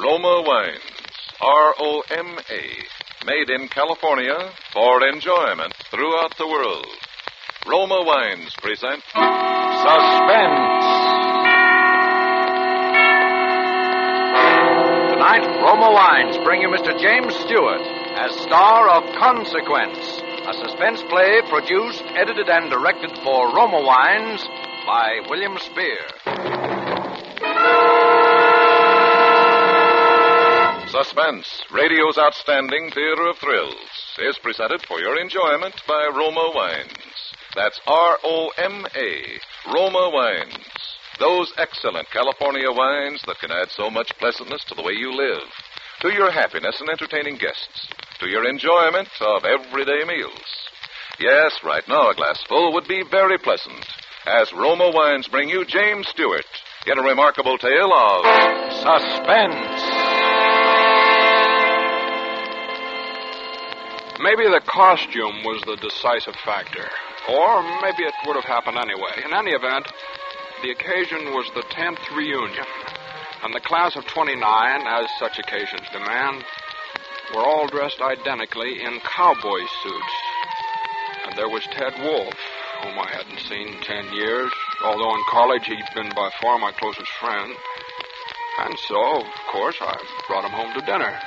Roma Wines. R-O-M-A. Made in California for enjoyment throughout the world. Roma Wines present Suspense. Tonight, Roma Wines bring you Mr. James Stewart as star of Consequence, a suspense play produced, edited, and directed for Roma Wines by William Spear. Suspense, radio's outstanding theater of thrills, is presented for your enjoyment by Roma Wines. That's R-O-M-A, Roma Wines. Those excellent California wines that can add so much pleasantness to the way you live, to your happiness in entertaining guests, to your enjoyment of everyday meals. Yes, right now a glassful would be very pleasant, as Roma Wines bring you James Stewart in a remarkable tale of Suspense. Maybe the costume was the decisive factor. Or maybe it would have happened anyway. In any event, the occasion was the 10th reunion. And the class of 29, as such occasions demand, were all dressed identically in cowboy suits. And there was Ted Wolfe, whom I hadn't seen in 10 years, although in college he'd been by far my closest friend. And so, of course, I brought him home to dinner.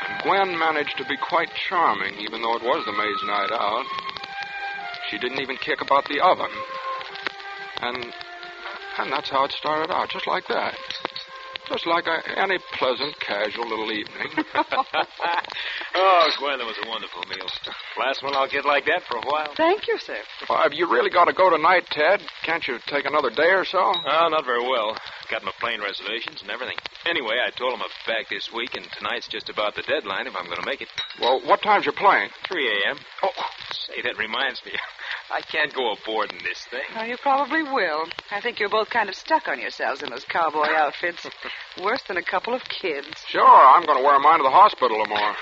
And Gwen managed to be quite charming, even though it was the maid's night out. She didn't even kick about the oven. And that's how it started out, just like that. Just like any pleasant, casual little evening. Oh, Gwen, that was a wonderful meal. Last one I'll get like that for a while. Thank you, sir. Well, have you really got to go tonight, Ted? Can't you take another day or so? Oh, not very well. Got my plane reservations and everything. Anyway, I told him I'd be back this week, and tonight's just about the deadline if I'm going to make it. Well, what time's your plane? 3 a.m. Oh, say, that reminds me. I can't go aboard in this thing. Oh, you probably will. I think you're both kind of stuck on yourselves in those cowboy outfits. Worse than a couple of kids. Sure, I'm going to wear mine to the hospital tomorrow.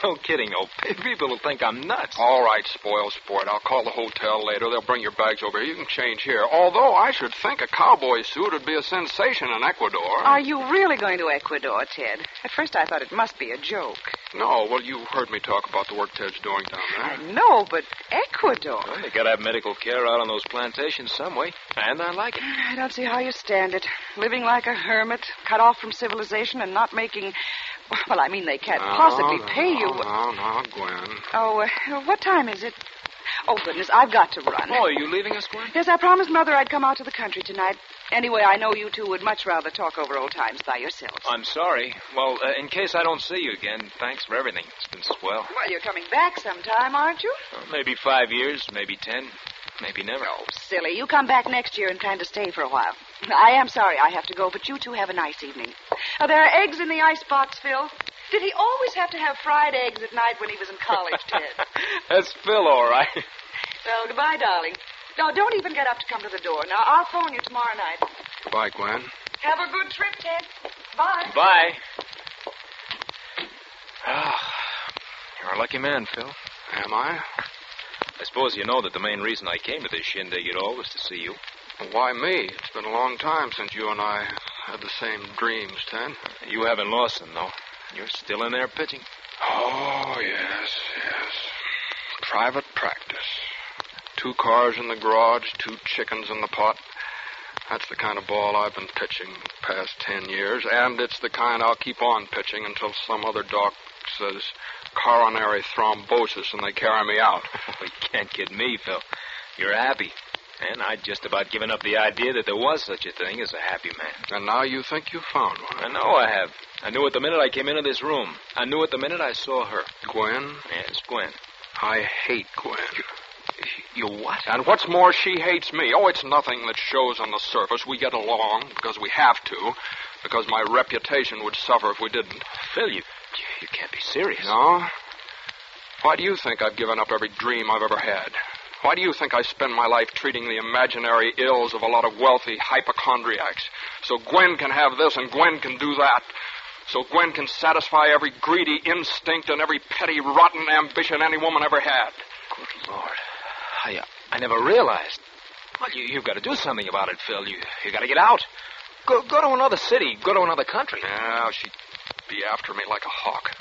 No kidding. Oh, people will think I'm nuts. All right, spoil sport. I'll call the hotel later. They'll bring your bags over here. You can change here. Although I should think a cowboy suit would be a sensation in Ecuador. Are you really going to Ecuador, Ted? At first I thought it must be a joke. No, well, you heard me talk about the work Ted's doing down there. I know, but Ecuador? Well, they got to have medical care out on those plantations some way, and I like it. I don't see how you stand it. Living like a hermit, cut off from civilization and not making... Well, I mean, they can't possibly pay you... No, Gwen. Oh, what time is it? Oh, goodness, I've got to run. Oh, are you leaving us, Gwen? Yes, I promised Mother I'd come out to the country tonight. Anyway, I know you two would much rather talk over old times by yourselves. I'm sorry. Well, in case I don't see you again, thanks for everything. It's been swell. Well, you're coming back sometime, aren't you? Maybe 5 years, maybe 10, maybe never. Oh, silly. You come back next year and plan to stay for a while. I am sorry I have to go, but you two have a nice evening. Oh, there are eggs in the icebox, Phil. Did he always have to have fried eggs at night when he was in college, Ted? That's Phil, all right. Well, goodbye, darling. No, don't even get up to come to the door. Now, I'll phone you tomorrow night. Bye, Gwen. Have a good trip, Ted. Bye. Bye. You're a lucky man, Phil. Am I? I suppose you know that the main reason I came to this shindig at all was to see you. Why me? It's been a long time since you and I had the same dreams, Ted. You haven't lost them, though. You're still in there pitching. Oh, yes. Private practice. 2 cars in the garage, 2 chickens in the pot. That's the kind of ball I've been pitching the past 10 years, and it's the kind I'll keep on pitching until some other doc says coronary thrombosis and they carry me out. You can't kid me, Phil. You're happy. And I'd just about given up the idea that there was such a thing as a happy man. And now you think you found one. I know I have. I knew it the minute I came into this room. I knew it the minute I saw her. Gwen? Yes, Gwen. I hate Gwen. You what? And what's more, she hates me. Oh, it's nothing that shows on the surface. We get along because we have to, because my reputation would suffer if we didn't. Phil, you can't be serious. No? Why do you think I've given up every dream I've ever had? Why do you think I spend my life treating the imaginary ills of a lot of wealthy hypochondriacs? So Gwen can have this and Gwen can do that. So Gwen can satisfy every greedy instinct and every petty, rotten ambition any woman ever had. Good Lord. I never realized. Well, you've got to do something about it, Phil. You got to get out. Go to another city. Go to another country. Yeah, she'd be after me like a hawk.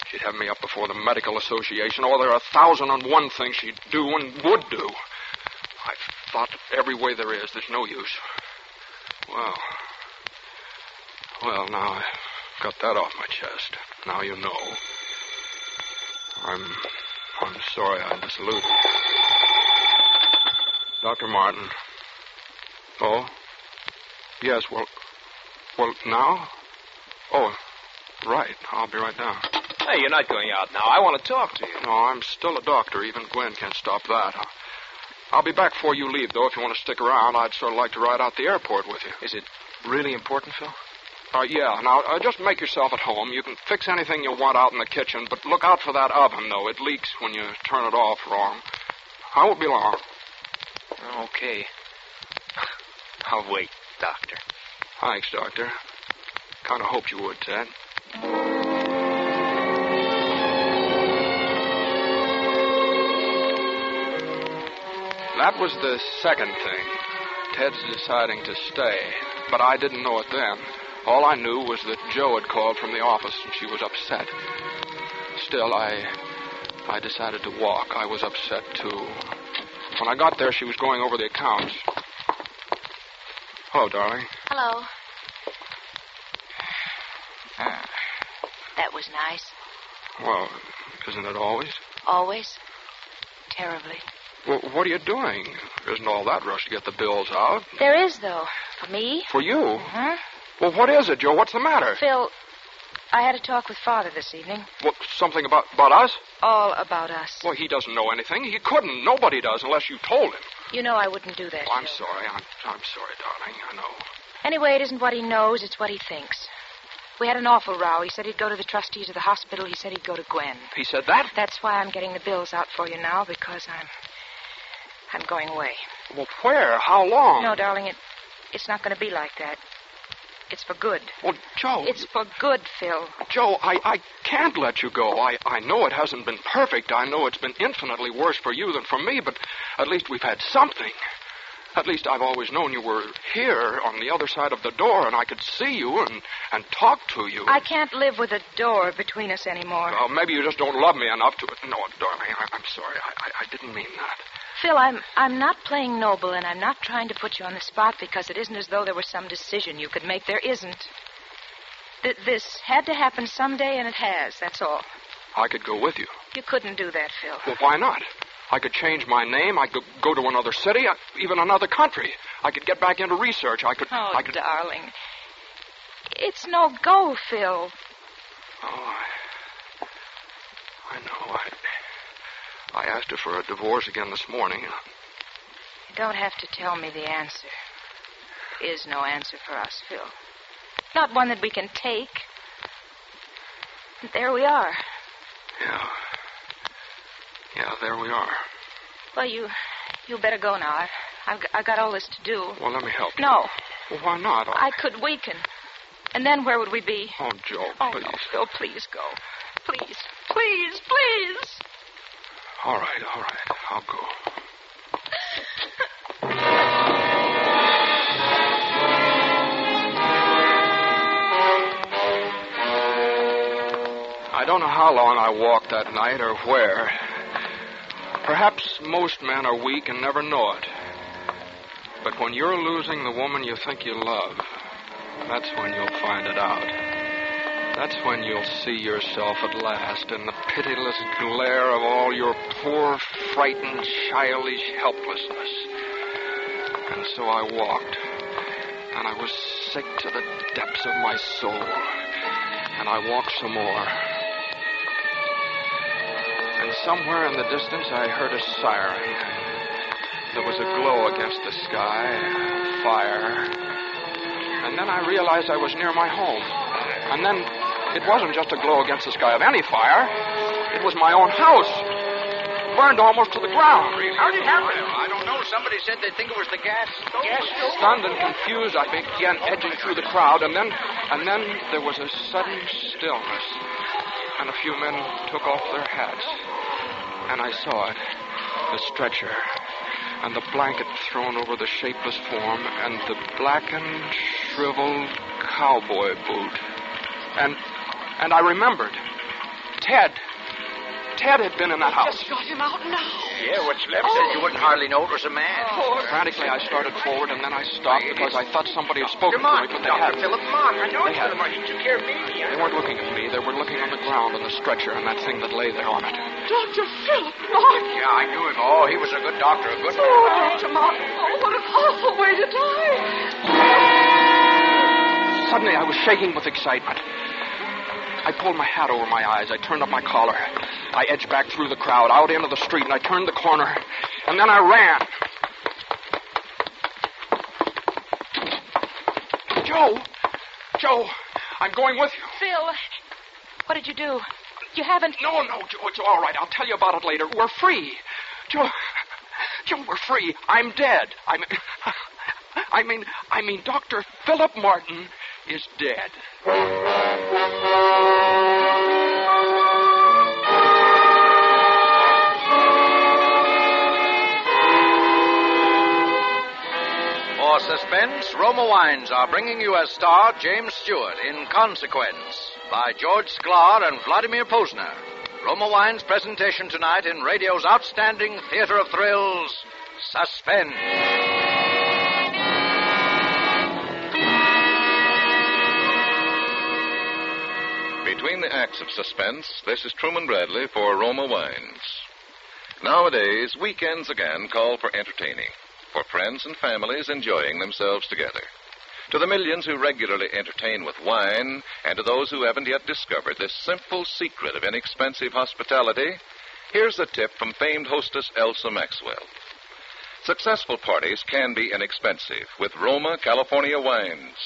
She'd have me up before the medical association. Oh, there are 1,001 things she'd do and would do. I've thought every way there is. There's no use. Well, now I've got that off my chest. Now you know. I'm sorry I disillusioned you. Dr. Martin. Oh? Yes, well, now? Oh, right. I'll be right down. Hey, you're not going out now. I want to talk to you. No, I'm still a doctor. Even Gwen can't stop that. I'll be back before you leave, though. If you want to stick around, I'd sort of like to ride out the airport with you. Is it really important, Phil? Yeah. Now, just make yourself at home. You can fix anything you want out in the kitchen, but look out for that oven, though. It leaks when you turn it off wrong. I won't be long. Okay. I'll wait, Doctor. Thanks, Doctor. Kind of hoped you would, Ted. That was the second thing. Ted's deciding to stay. But I didn't know it then. All I knew was that Joe had called from the office and she was upset. Still, I decided to walk. I was upset, too. When I got there, she was going over the accounts. Hello, darling. Hello. That was nice. Well, isn't it always? Always. Terribly. Well, what are you doing? Isn't all that rush to get the bills out? There is, though. For me. For you? Mm-hmm. Well, what is it, Joe? What's the matter? Phil, I had a talk with Father this evening. What, something about us? All about us. Well, he doesn't know anything. He couldn't. Nobody does unless you told him. You know I wouldn't do that. Oh, I'm Phil. sorry. I'm sorry, darling. I know. Anyway, it isn't what he knows, it's what he thinks. We had an awful row. He said he'd go to the trustees of the hospital. He said he'd go to Gwen. He said that? That's why I'm getting the bills out for you now, because I'm going away. Well, where? How long? No, darling, it's not going to be like that. It's for good. Well, Joe... It's for good, Phil. Joe, I can't let you go. I know it hasn't been perfect. I know it's been infinitely worse for you than for me, but at least we've had something. At least I've always known you were here on the other side of the door, and I could see you and talk to you. I can't live with a door between us anymore. Well, maybe you just don't love me enough to... No, darling, I'm sorry. I didn't mean that. Phil, I'm not playing noble, and I'm not trying to put you on the spot because it isn't as though there was some decision you could make. There isn't. This had to happen someday, and it has. That's all. I could go with you. You couldn't do that, Phil. Well, why not? I could change my name. I could go to another city, even another country. I could get back into research. I could... Darling. It's no go, Phil. Oh, I know. I asked her for a divorce again this morning. You don't have to tell me the answer. There is no answer for us, Phil. Not one that we can take. There we are. Yeah, there we are. Well, you better go now. I've got all this to do. Well, let me help you. No. Well, why not? I could weaken. And then where would we be? Oh, Joe, Oh, please. no, Phil, please go. Please, please, please. All right. I'll go. I don't know how long I walked that night or where. Perhaps most men are weak and never know it. But when you're losing the woman you think you love, that's when you'll find it out. That's when you'll see yourself at last in the pitiless glare of all your poor, frightened, childish helplessness. And so I walked, and I was sick to the depths of my soul. And I walked some more. And somewhere in the distance I heard a siren. There was a glow against the sky, fire. And then I realized I was near my home. And then it wasn't just a glow against the sky of any fire. It was my own house. Burned almost to the ground. How did it happen? I don't know. Somebody said they think it was the gas stove. Stunned and confused, I began edging through the crowd, and then there was a sudden stillness. And a few men took off their hats. And I saw it. The stretcher. And the blanket thrown over the shapeless form. And the blackened, shriveled cowboy boot. And I remembered. Ted had been in that house. Just got him out now. Yeah, what's left says you wouldn't hardly know it was a man. Frantically, I started forward, and then I stopped because I thought somebody had spoken to me, but they hadn't. Philip Martin. I know They hadn't. He took care of me. They weren't looking at me. They were looking on the ground on the stretcher and that thing that lay there on it. Dr. Philip Martin. Yeah, I knew him. Oh, he was a good doctor, a good man. Oh, Dr. Martin. Oh, what an awful way to die. Suddenly, I was shaking with excitement. I pulled my hat over my eyes. I turned up my collar. I edged back through the crowd, out into the street, and I turned the corner. And then I ran. Joe, I'm going with you. Phil, what did you do? You haven't... No, Joe, it's all right. I'll tell you about it later. We're free. Joe, we're free. I'm dead. I mean, Dr. Philip Martin is dead. For Suspense, Roma Wines are bringing you as star James Stewart in Consequence by George Sklar and Vladimir Posner. Roma Wines' presentation tonight in radio's outstanding theater of thrills, Suspense. Between the acts of Suspense, this is Truman Bradley for Roma Wines. Nowadays, weekends again call for entertaining, for friends and families enjoying themselves together. To the millions who regularly entertain with wine, and to those who haven't yet discovered this simple secret of inexpensive hospitality, here's a tip from famed hostess Elsa Maxwell. Successful parties can be inexpensive with Roma California wines.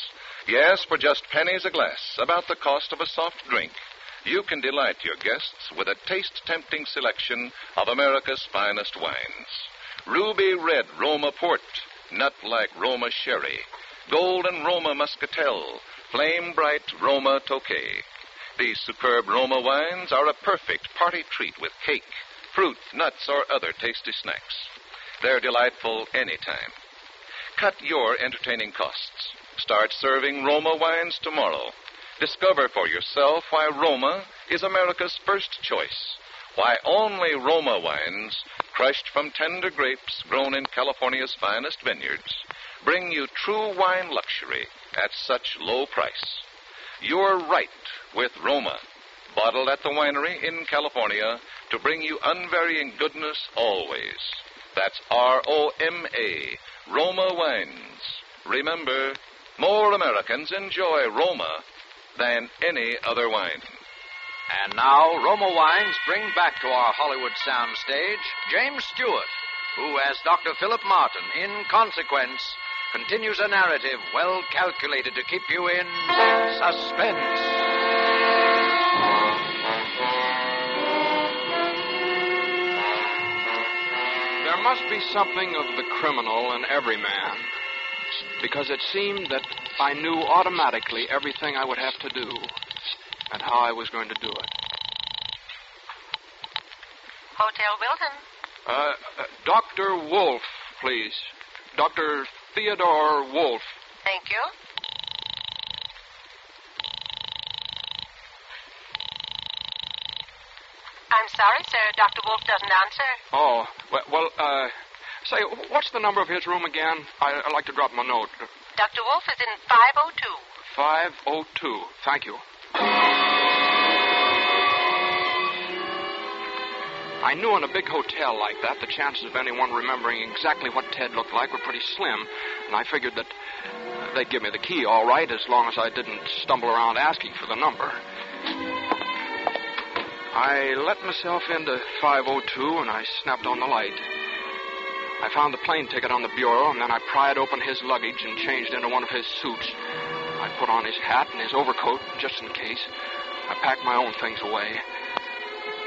Yes, for just pennies a glass, about the cost of a soft drink, you can delight your guests with a taste-tempting selection of America's finest wines. Ruby red Roma port, nut-like Roma sherry, golden Roma muscatel, flame-bright Roma tokay. These superb Roma wines are a perfect party treat with cake, fruit, nuts, or other tasty snacks. They're delightful anytime. Cut your entertaining costs. Start serving Roma wines tomorrow. Discover for yourself why Roma is America's first choice. Why only Roma wines, crushed from tender grapes grown in California's finest vineyards, bring you true wine luxury at such low price. You're right with Roma, bottled at the winery in California to bring you unvarying goodness always. That's R-O-M-A, Roma Wines. Remember, more Americans enjoy Roma than any other wine. And now, Roma Wines bring back to our Hollywood soundstage James Stewart, who, as Dr. Philip Martin, in Consequence, continues a narrative well calculated to keep you in suspense. There must be something of the criminal in every man, because it seemed that I knew automatically everything I would have to do and how I was going to do it. Hotel Wilton. Dr. Wolf, please. Dr. Theodore Wolf. Thank you. I'm sorry, sir. Dr. Wolf doesn't answer. Oh, say, what's the number of his room again? I'd like to drop him a note. Dr. Wolf is in 502. 502. Thank you. I knew in a big hotel like that, the chances of anyone remembering exactly what Ted looked like were pretty slim, and I figured that they'd give me the key all right as long as I didn't stumble around asking for the number. I let myself into 502, and I snapped on the light. I found the plane ticket on the bureau, and then I pried open his luggage and changed into one of his suits. I put on his hat and his overcoat, just in case. I packed my own things away.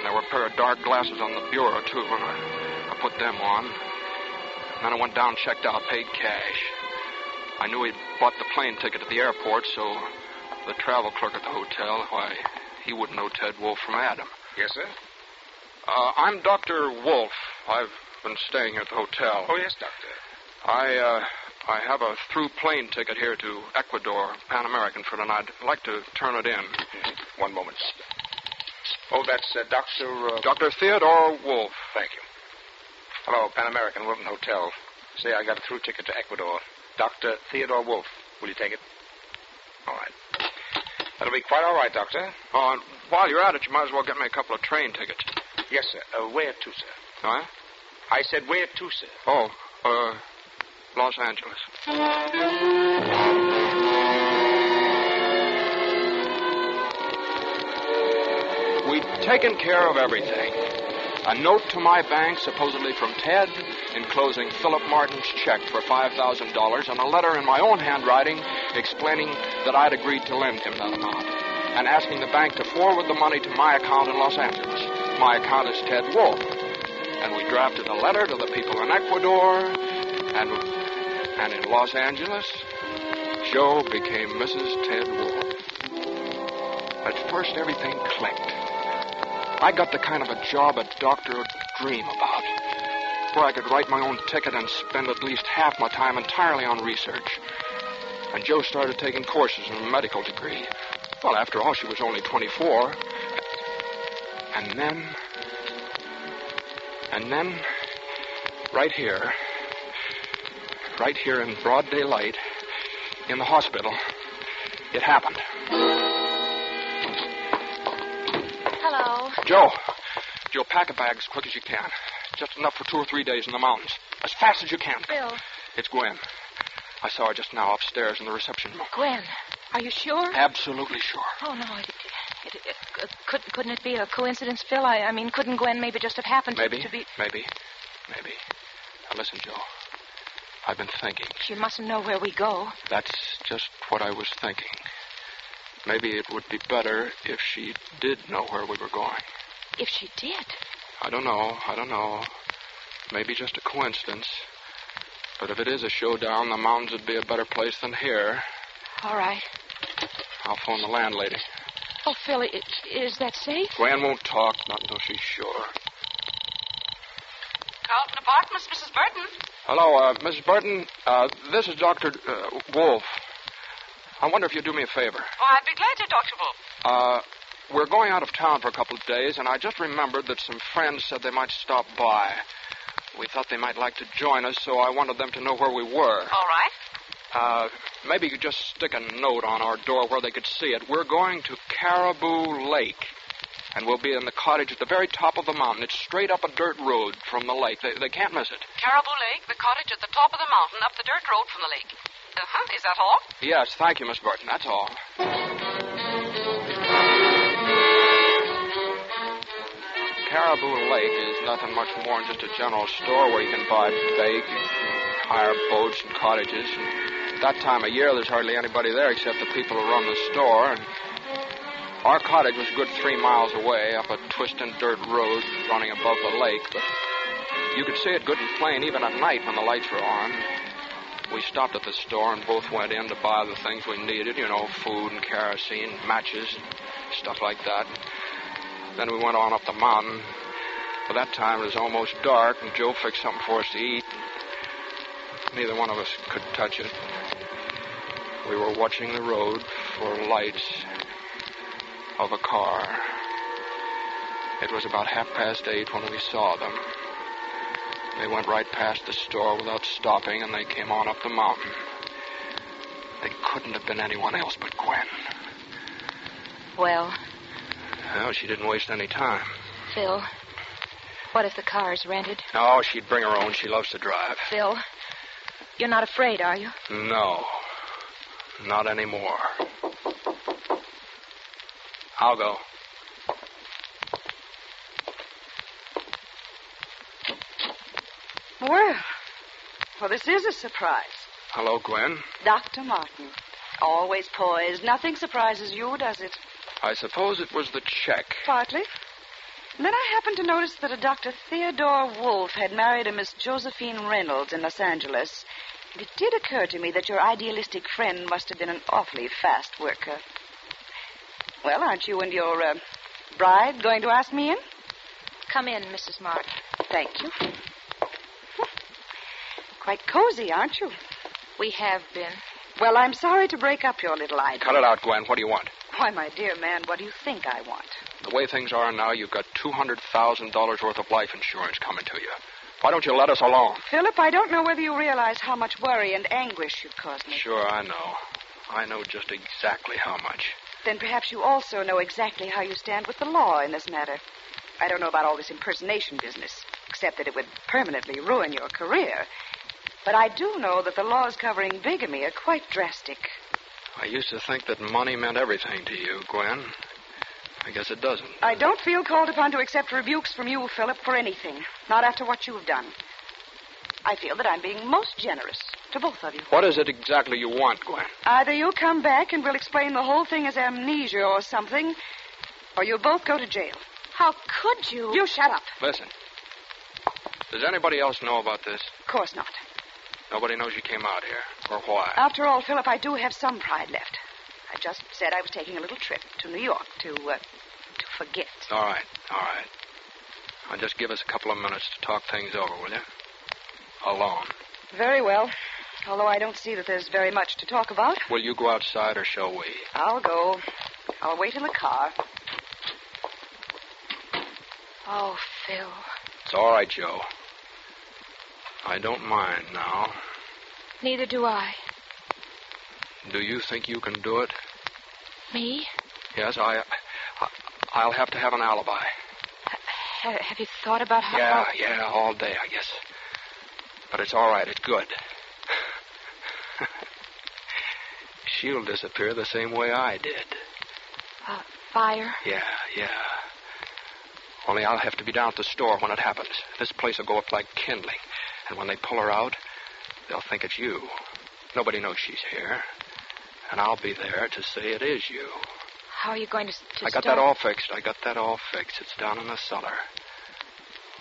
There were a pair of dark glasses on the bureau, too, and I put them on. And then I went down, checked out, paid cash. I knew he'd bought the plane ticket at the airport, so the travel clerk at the hotel, why, he wouldn't know Ted Wolf from Adam. Yes, sir? I'm Dr. Wolf. I've been staying here at the hotel. Oh, yes, Doctor. I have a through plane ticket here to Ecuador, Pan American, for tonight. I'd like to turn it in. One moment. Oh, that's Dr. Dr. Theodore Wolf. Thank you. Hello, Pan American, Wilton Hotel. Say I got a through ticket to Ecuador. Dr. Theodore Wolf. Will you take it? All right. That'll be quite all right, Doctor. Oh, and while you're at it, you might as well get me a couple of train tickets. Yes, sir. Where to, sir? Huh? I said where to, sir. Oh, Los Angeles. We'd taken care of everything. A note to my bank, supposedly from Ted, enclosing Philip Martin's check for $5,000, and a letter in my own handwriting explaining that I'd agreed to lend him that amount, and asking the bank to forward the money to my account in Los Angeles. My account is Ted Wolf. And we drafted a letter to the people in Ecuador, and in Los Angeles, Jo became Mrs. Ted Wolf. At first, everything clicked. I got the kind of a job a doctor would dream about, where I could write my own ticket and spend at least half my time entirely on research. And Jo started taking courses in a medical degree. Well, after all, she was only 24. And then, right here in broad daylight, in the hospital, it happened. Hello. Jo, pack a bag as quick as you can. Just enough for 2 or 3 days in the mountains. As fast as you can. Phil. It's Gwen. I saw her just now upstairs in the reception room. Gwen, are you sure? Absolutely sure. Oh, no, couldn't it be a coincidence, Phil? I mean, couldn't Gwen maybe just have happened to be... Maybe. Now, listen, Jo. I've been thinking. She mustn't know where we go. That's just what I was thinking. Maybe it would be better if she did know where we were going. If she did? I don't know. Maybe just a coincidence. But if it is a showdown, the mountains would be a better place than here. All right. I'll phone the landlady. Oh, Phil, is that safe? Gwen won't talk, not until she's sure. Carlton Apartments, Mrs. Burton. Hello, Mrs. Burton. This is Dr. Wolf. I wonder if you'd do me a favor. Oh, I'd be glad to, Dr. Wolf. We're going out of town for a couple of days, and I just remembered that some friends said they might stop by. We thought they might like to join us, so I wanted them to know where we were. All right. Maybe you could just stick a note on our door where they could see it. We're going to Caribou Lake, and we'll be in the cottage at the very top of the mountain. It's straight up a dirt road from the lake. They can't miss it. Caribou Lake, the cottage at the top of the mountain, up the dirt road from the lake. Is that all? Yes, thank you, Miss Burton. That's all. Caribou Lake is nothing much more than just a general store where you can buy bait and hire boats and cottages. And that time of year, there's hardly anybody there except the people who run the store. And our cottage was a good 3 miles away up a twisting dirt road running above the lake. But you could see it good and plain even at night when the lights were on. We stopped at the store and both went in to buy the things we needed, food and kerosene, matches, and stuff like that. Then we went on up the mountain. By that time, it was almost dark, and Jo fixed something for us to eat. Neither one of us could touch it. We were watching the road for lights of a car. It was about 8:30 when we saw them. They went right past the store without stopping, and they came on up the mountain. They couldn't have been anyone else but Gwen. Well, she didn't waste any time. Phil, what if the car is rented? Oh, she'd bring her own. She loves to drive. Phil, you're not afraid, are you? No, not anymore. I'll go. Well, this is a surprise. Hello, Gwen. Dr. Martin. Always poised. Nothing surprises you, does it? I suppose it was the check. Partly. And then I happened to notice that a Dr. Theodore Wolf had married a Miss Josephine Reynolds in Los Angeles. And it did occur to me that your idealistic friend must have been an awfully fast worker. Well, aren't you and your bride going to ask me in? Come in, Mrs. Martin. Thank you. Quite cozy, aren't you? We have been. Well, I'm sorry to break up your little idyll. Cut it out, Gwen. What do you want? Why, my dear man, what do you think I want? The way things are now, you've got $200,000 worth of life insurance coming to you. Why don't you let us alone? Philip, I don't know whether you realize how much worry and anguish you've caused me. Sure, I know. I know just exactly how much. Then perhaps you also know exactly how you stand with the law in this matter. I don't know about all this impersonation business, except that it would permanently ruin your career. But I do know that the laws covering bigamy are quite drastic. I used to think that money meant everything to you, Gwen. I guess it doesn't. I don't feel called upon to accept rebukes from you, Philip, for anything. Not after what you have done. I feel that I'm being most generous to both of you. What is it exactly you want, Gwen? Either you come back and we'll explain the whole thing as amnesia or something, or you'll both go to jail. How could you? You shut up. Listen. Does anybody else know about this? Of course not. Nobody knows you came out here, or why? After all, Philip, I do have some pride left. I just said I was taking a little trip to New York to forget. All right. Now just give us a couple of minutes to talk things over, will you? Alone. Very well. Although I don't see that there's very much to talk about. Will you go outside, or shall we? I'll go. I'll wait in the car. Oh, Phil. It's all right, Joe. I don't mind now. Neither do I. Do you think you can do it? Me? Yes, I'll have to have an alibi. Have you thought about how... Yeah, all day, I guess. But it's all right. It's good. She'll disappear the same way I did. Fire? Yeah. Only I'll have to be down at the store when it happens. This place will go up like kindling. And when they pull her out, they'll think it's you. Nobody knows she's here. And I'll be there to say it is you. How are you going to I got that all fixed. It's down in the cellar.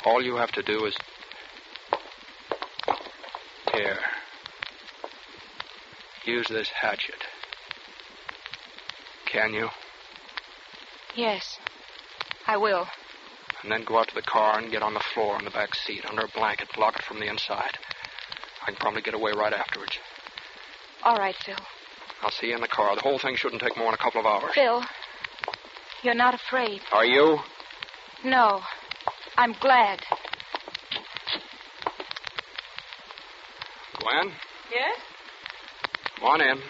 All you have to do is... Here. Use this hatchet. Can you? Yes, I will. And then go out to the car and get on the floor in the back seat under a blanket. Lock it from the inside. I can probably get away right afterwards. All right, Phil. I'll see you in the car. The whole thing shouldn't take more than a couple of hours. Phil, you're not afraid. Are you? No. I'm glad. Gwen? Yes? Come on in.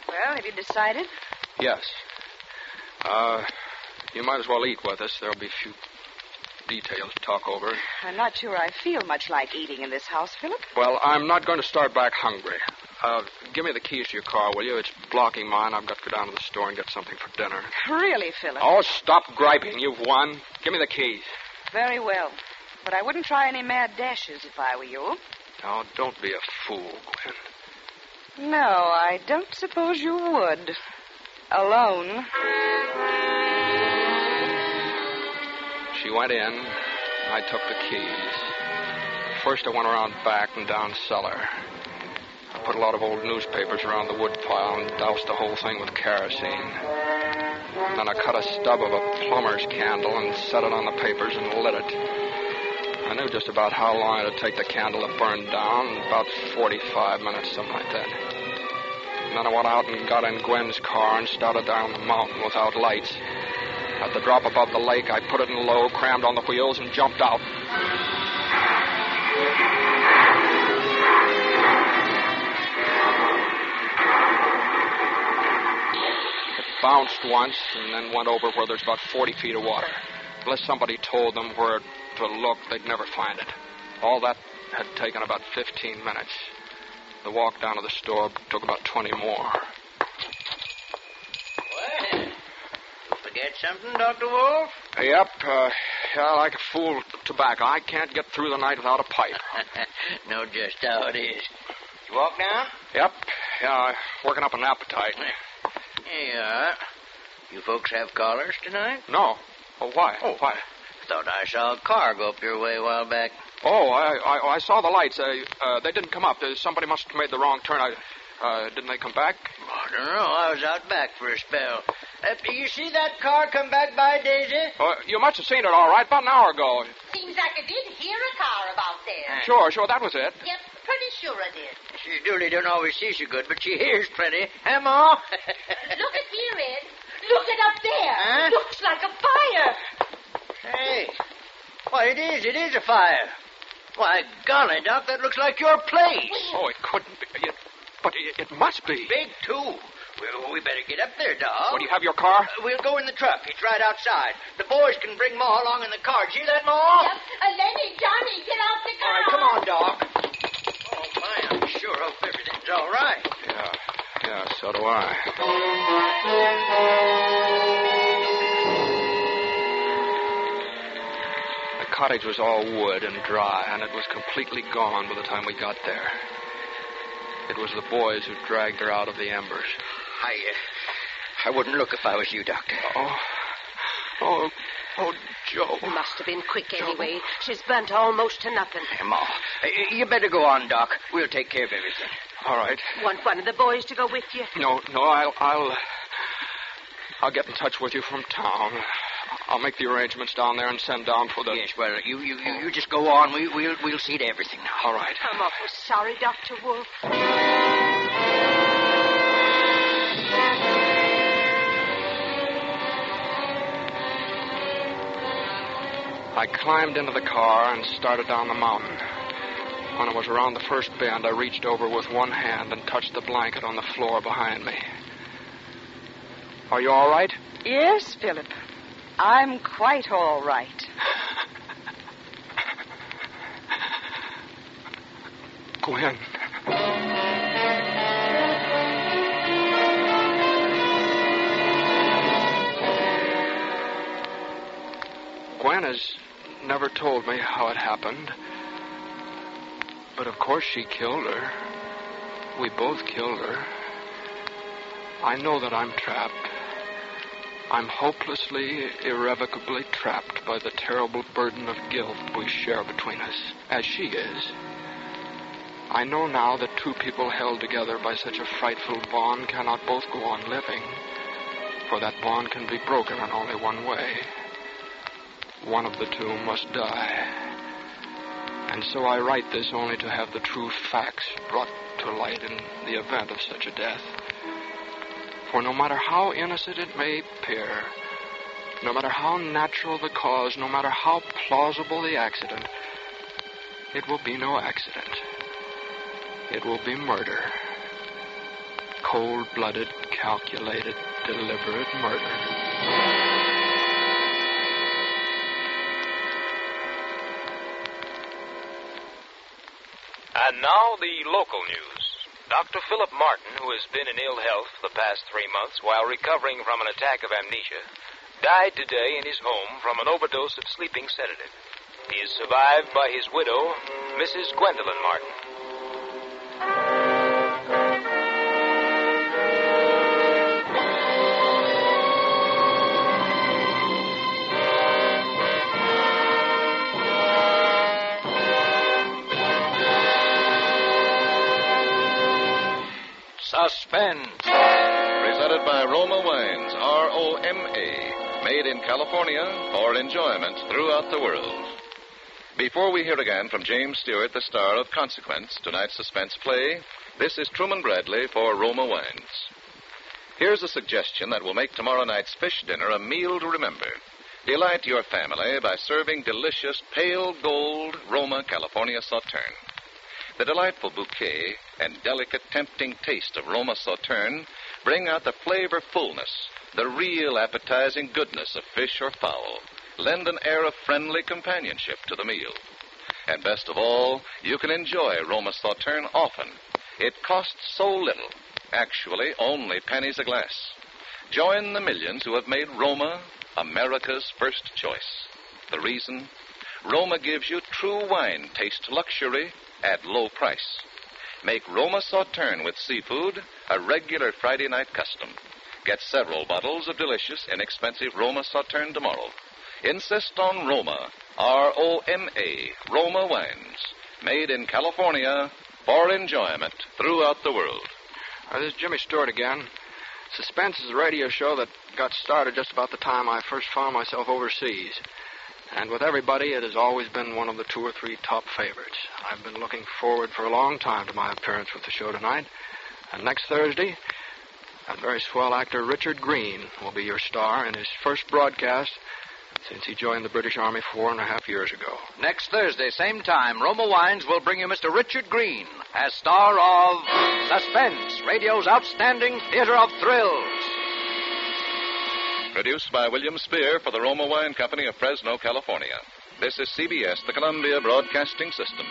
Well, have you decided? Yes. You might as well eat with us. There'll be a few details to talk over. I'm not sure I feel much like eating in this house, Philip. Well, I'm not going to start back hungry. Give me the keys to your car, will you? It's blocking mine. I've got to go down to the store and get something for dinner. Really, Philip? Oh, stop griping. You've won. Give me the keys. Very well. But I wouldn't try any mad dashes if I were you. Now, don't be a fool, Gwen. No, I don't suppose you would. Alone. She went in, and I took the keys. First, I went around back and down cellar. I put a lot of old newspapers around the wood pile and doused the whole thing with kerosene. Then I cut a stub of a plumber's candle and set it on the papers and lit it. I knew just about how long it would take the candle to burn down, about 45 minutes, something like that. And then I went out and got in Gwen's car and started down the mountain without lights. At the drop above the lake, I put it in low, crammed on the wheels, and jumped out. It bounced once and then went over where there's about 40 feet of water. Unless somebody told them where to look, they'd never find it. All that had taken about 15 minutes. The walk down to the store took about 20 more. Well, forget something, Dr. Wolf? Yep, like a fool tobacco. I can't get through the night without a pipe. Know just how it is. You walk now? Yep, working up an appetite. Here you are. You folks have callers tonight? No. Oh, why? Why? Thought I saw a car go up your way a while back. Oh, I saw the lights. They didn't come up. Somebody must have made the wrong turn. Didn't they come back? I don't know. I was out back for a spell. You see that car come back by, Daisy? You must have seen it all right about an hour ago. Seems like I did hear a car about there. Sure, that was it. Yep, pretty sure I did. Dooley don't always see so good, but she hears plenty. Huh, Ma? Look at here, Ed. Look at up there. Huh? Looks like a fire. Hey. Why, it is a fire. Why, golly, Doc, that looks like your place. Oh, it couldn't be. But it must be. Big, too. Well, we better get up there, Doc. What, do you have your car? We'll go in the truck. It's right outside. The boys can bring Ma along in the car. See that, Ma? Yep. Lenny, Johnny, get out the car. All right, come on, Doc. Oh, my, I'm sure hope everything's all right. Yeah, so do I. The cottage was all wood and dry, and it was completely gone by the time we got there. It was the boys who dragged her out of the embers. I wouldn't look if I was you, Doctor. Oh, Joe. Must have been quick anyway. She's burnt almost to nothing. Hey, Ma, you better go on, Doc. We'll take care of everything. All right. Want one of the boys to go with you? No, I'll get in touch with you from town. I'll make the arrangements down there and send down for the... Yes, well, you just go on. We'll see to everything now. All right. I'm awful sorry, Dr. Wolf. I climbed into the car and started down the mountain. When I was around the first bend, I reached over with one hand and touched the blanket on the floor behind me. Are you all right? Yes, Philip. I'm quite all right. Gwen. Gwen has never told me how it happened. But of course she killed her. We both killed her. I know that I'm trapped. I'm hopelessly, irrevocably trapped by the terrible burden of guilt we share between us, as she is. I know now that two people held together by such a frightful bond cannot both go on living, for that bond can be broken in only one way. One of the two must die. And so I write this only to have the true facts brought to light in the event of such a death. For no matter how innocent it may appear, no matter how natural the cause, no matter how plausible the accident, it will be no accident. It will be murder. Cold-blooded, calculated, deliberate murder. And now the local news. Dr. Philip Martin, who has been in ill health for the past 3 months while recovering from an attack of amnesia, died today in his home from an overdose of sleeping sedative. He is survived by his widow, Mrs. Gwendolyn Martin. Suspense. Presented by Roma Wines, R-O-M-A, made in California for enjoyment throughout the world. Before we hear again from James Stewart, the star of Consequence, tonight's suspense play, this is Truman Bradley for Roma Wines. Here's a suggestion that will make tomorrow night's fish dinner a meal to remember. Delight your family by serving delicious pale gold Roma California Sauterne. The delightful bouquet and delicate, tempting taste of Roma Sauterne bring out the flavor fullness, the real appetizing goodness of fish or fowl, lend an air of friendly companionship to the meal. And best of all, you can enjoy Roma Sauterne often. It costs so little, actually only pennies a glass. Join the millions who have made Roma America's first choice. The reason? Roma gives you true wine taste luxury at low price. Make Roma Sauterne with seafood a regular Friday night custom. Get several bottles of delicious, inexpensive Roma Sauterne tomorrow. Insist on Roma, R-O-M-A, Roma Wines, made in California for enjoyment throughout the world. This is Jimmy Stewart again. Suspense is a radio show that got started just about the time I first found myself overseas. And with everybody, it has always been one of the 2 or 3 top favorites. I've been looking forward for a long time to my appearance with the show tonight. And next Thursday, that very swell actor Richard Green will be your star in his first broadcast since he joined the British Army 4.5 years ago. Next Thursday, same time, Roma Wines will bring you Mr. Richard Green as star of Suspense, radio's outstanding theater of thrills. Produced by William Spear for the Roma Wine Company of Fresno, California. This is CBS, the Columbia Broadcasting System.